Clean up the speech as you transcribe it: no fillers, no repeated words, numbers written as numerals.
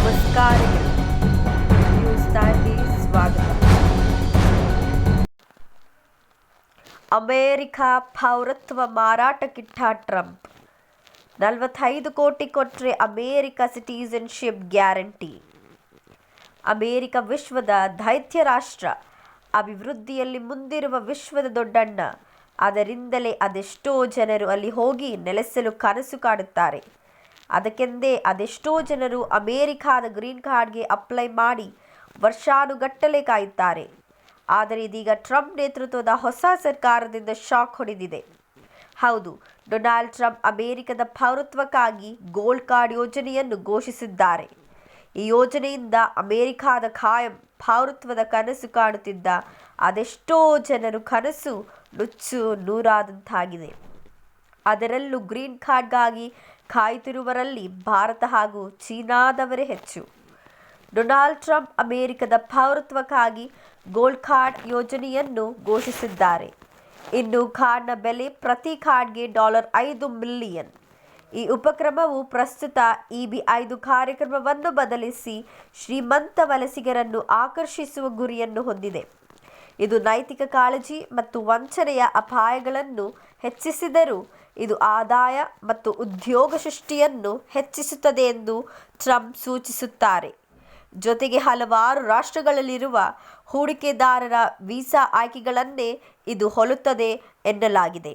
ನಮಸ್ಕಾರಗಳು. ನ್ಯೂಸ್ ಟೈಮ್ಗೆ ಸ್ವಾಗತ. ಅಮೆರಿಕ ಪೌರತ್ವ ಮಾರಾಟಕ್ಕಿಟ್ಟ ಟ್ರಂಪ್. 45 ಕೋಟಿ ಕೊಟ್ರೆ ಅಮೆರಿಕ ಸಿಟಿಜನ್ಶಿಪ್ ಗ್ಯಾರಂಟಿ. ಅಮೆರಿಕ ವಿಶ್ವದ ದೈತ್ಯ ರಾಷ್ಟ್ರ, ಅಭಿವೃದ್ಧಿಯಲ್ಲಿ ಮುಂದಿರುವ ವಿಶ್ವದ ದೊಡ್ಡಣ್ಣ. ಅದರಿಂದಲೇ ಅದೆಷ್ಟೋ ಜನರು ಅಲ್ಲಿ ಹೋಗಿ ನೆಲೆಸಲು ಕನಸು ಕಾಡುತ್ತಾರೆ. ಅದಕ್ಕೆಂದೇ ಅದೆಷ್ಟೋ ಜನರು ಅಮೆರಿಕಾದ ಗ್ರೀನ್ ಕಾರ್ಡ್ಗೆ ಅಪ್ಲೈ ಮಾಡಿ ವರ್ಷಾನುಗಟ್ಟಲೆ ಕಾಯುತ್ತಾರೆ. ಆದರೆ ಇದೀಗ ಟ್ರಂಪ್ ನೇತೃತ್ವದ ಹೊಸ ಸರ್ಕಾರದಿಂದ ಶಾಕ್ ಹೊಡೆದಿದೆ. ಹೌದು, ಡೊನಾಲ್ಡ್ ಟ್ರಂಪ್ ಅಮೆರಿಕದ ಪೌರತ್ವಕ್ಕಾಗಿ ಗೋಲ್ಡ್ ಕಾರ್ಡ್ ಯೋಜನೆಯನ್ನು ಘೋಷಿಸಿದ್ದಾರೆ. ಈ ಯೋಜನೆಯಿಂದ ಅಮೆರಿಕಾದ ಖಾಯಂ ಪೌರತ್ವದ ಕನಸು ಕಾಣುತ್ತಿದ್ದ ಅದೆಷ್ಟೋ ಜನರು ಕನಸು ನುಚ್ಚು ನೂರಾದಂತಾಗಿದೆ. ಅದರಲ್ಲೂ ಗ್ರೀನ್ ಕಾರ್ಡ್ಗಾಗಿ ಕಾಯುತ್ತಿರುವವರಲ್ಲಿ ಭಾರತ ಹಾಗೂ ಚೀನಾದವರೇ ಹೆಚ್ಚು. ಡೊನಾಲ್ಡ್ ಟ್ರಂಪ್ ಅಮೆರಿಕದ ಪೌರತ್ವಕ್ಕಾಗಿ ಗೋಲ್ಡ್ ಕಾರ್ಡ್ ಯೋಜನೆಯನ್ನು ಘೋಷಿಸಿದ್ದಾರೆ. ಇನ್ನು ಕಾರ್ಡ್ನ ಬೆಲೆ ಪ್ರತಿ ಕಾರ್ಡ್ಗೆ $5 ಮಿಲಿಯನ್. ಈ ಉಪಕ್ರಮವು ಪ್ರಸ್ತುತ EB-5 ಕಾರ್ಯಕ್ರಮವನ್ನು ಬದಲಿಸಿ ಶ್ರೀಮಂತ ವಲಸಿಗರನ್ನು ಆಕರ್ಷಿಸುವ ಗುರಿಯನ್ನು ಹೊಂದಿದೆ. ಇದು ನೈತಿಕ ಕಾಳಜಿ ಮತ್ತು ವಂಚನೆಯ ಅಪಾಯಗಳನ್ನು ಹೆಚ್ಚಿಸಿದರೂ ಇದು ಆದಾಯ ಮತ್ತು ಉದ್ಯೋಗ ಸೃಷ್ಟಿಯನ್ನು ಹೆಚ್ಚಿಸುತ್ತದೆ ಎಂದು ಟ್ರಂಪ್ ಸೂಚಿಸುತ್ತಾರೆ. ಜೊತೆಗೆ ಹಲವಾರು ರಾಷ್ಟ್ರಗಳಲ್ಲಿರುವ ಹೂಡಿಕೆದಾರರ ವೀಸಾ ಆಯ್ಕೆಗಳನ್ನೇ ಇದು ಹೋಲುತ್ತದೆ ಎನ್ನಲಾಗಿದೆ.